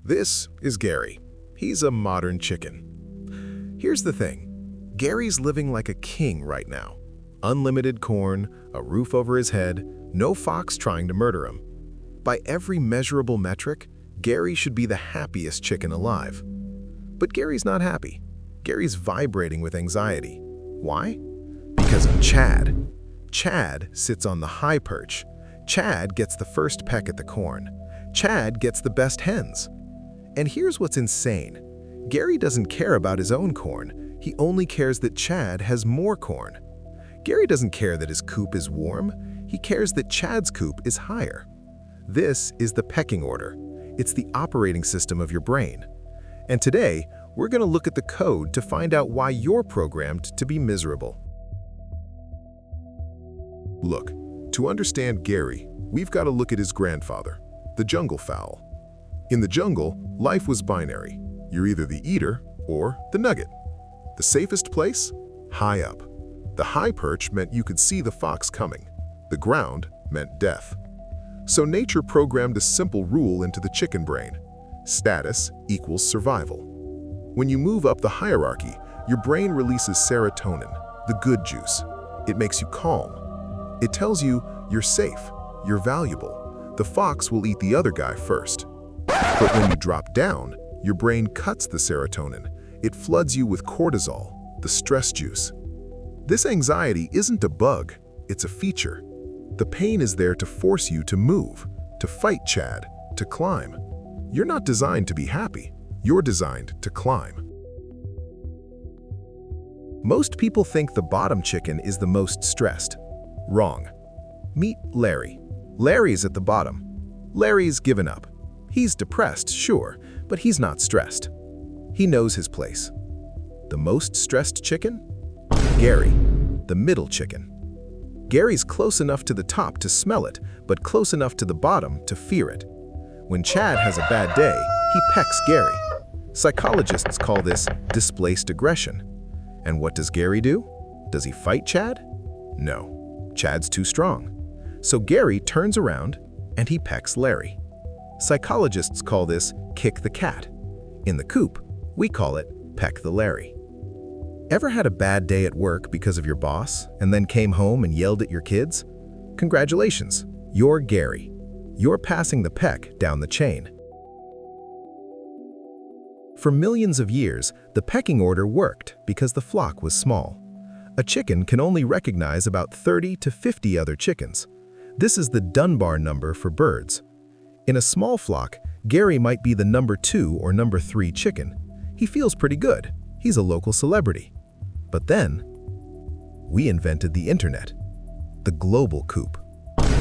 This is Gary. He's a modern chicken. Here's the thing. Gary's living like a king right now. Unlimited corn, a roof over his head, no fox trying to murder him. By every measurable metric, Gary should be the happiest chicken alive. But Gary's not happy. Gary's vibrating with anxiety. Why? Because of Chad. Chad sits on the high perch. Chad gets the first peck at the corn. Chad gets the best hens. And here's what's insane. Gary doesn't care about his own corn. He only cares that Chad has more corn. Gary doesn't care that his coop is warm. He cares that Chad's coop is higher. This is the pecking order. It's the operating system of your brain. And today, we're going to look at the code to find out why you're programmed to be miserable. Look, to understand Gary, we've got to look at his grandfather, the jungle fowl. In the jungle, life was binary. You're either the eater or the nugget. The safest place? High up. The high perch meant you could see the fox coming. The ground meant death. So nature programmed a simple rule into the chicken brain. Status equals survival. When you move up the hierarchy, your brain releases serotonin, the good juice. It makes you calm. It tells you you're safe, you're valuable. The fox will eat the other guy first. But when you drop down, your brain cuts the serotonin. It floods you with cortisol, the stress juice. This anxiety isn't a bug, it's a feature. The pain is there to force you to move, to fight Chad, to climb. You're not designed to be happy, you're designed to climb. Most people think the bottom chicken is the most stressed. Wrong. Meet Larry. Larry's at the bottom. Larry's given up. He's depressed, sure, but he's not stressed. He knows his place. The most stressed chicken? Gary, the middle chicken. Gary's close enough to the top to smell it, but close enough to the bottom to fear it. When Chad has a bad day, he pecks Gary. Psychologists call this displaced aggression. And what does Gary do? Does he fight Chad? No, Chad's too strong. So Gary turns around and he pecks Larry. Psychologists call this kick the cat. In the Coop, we call it peck the Larry. Ever had a bad day at work because of your boss and then came home and yelled at your kids? Congratulations, you're Gary. You're passing the peck down the chain. For millions of years, the pecking order worked because the flock was small. A chicken can only recognize about 30 to 50 other chickens. This is the Dunbar number for birds. In a small flock, Gary might be the number 2 or number 3 chicken. He feels pretty good. He's a local celebrity. But then, we invented the internet, the global coop.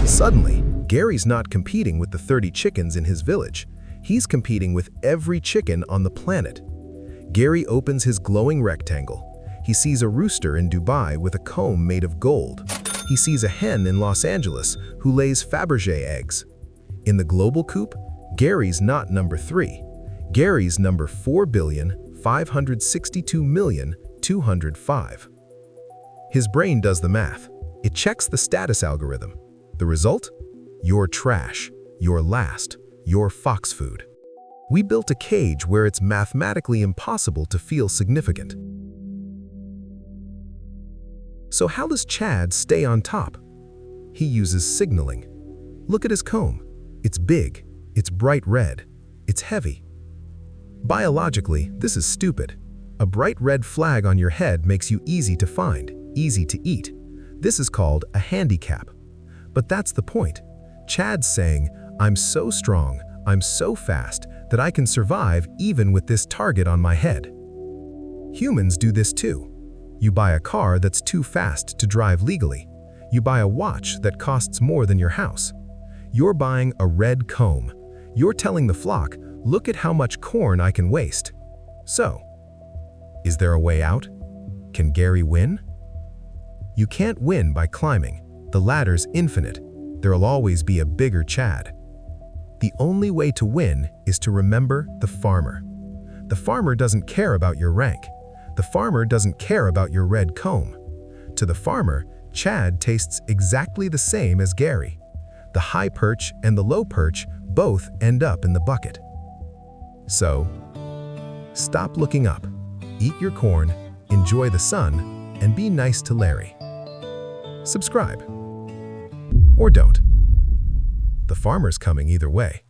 Suddenly, Gary's not competing with the 30 chickens in his village. He's competing with every chicken on the planet. Gary opens his glowing rectangle. He sees a rooster in Dubai with a comb made of gold. He sees a hen in Los Angeles who lays Fabergé eggs. In the global coop, Gary's not number 3. Gary's number 4,562,205. His brain does the math. It checks the status algorithm. The result? You're trash. You're last. You're fox food. We built a cage where it's mathematically impossible to feel significant. So how does Chad stay on top? He uses signaling. Look at his comb. It's big. It's bright red. It's heavy. Biologically, this is stupid. A bright red flag on your head makes you easy to find, easy to eat. This is called a handicap. But that's the point. Chad's saying, I'm so strong, I'm so fast, that I can survive even with this target on my head. Humans do this too. You buy a car that's too fast to drive legally. You buy a watch that costs more than your house. You're buying a red comb. You're telling the flock, look at how much corn I can waste. So, is there a way out? Can Gary win? You can't win by climbing. The ladder's infinite. There'll always be a bigger Chad. The only way to win is to remember the farmer. The farmer doesn't care about your rank. The farmer doesn't care about your red comb. To the farmer, Chad tastes exactly the same as Gary. The high perch and the low perch both end up in the bucket. So, stop looking up, eat your corn, enjoy the sun, and be nice to Larry. Subscribe. Or don't. The farmer's coming either way.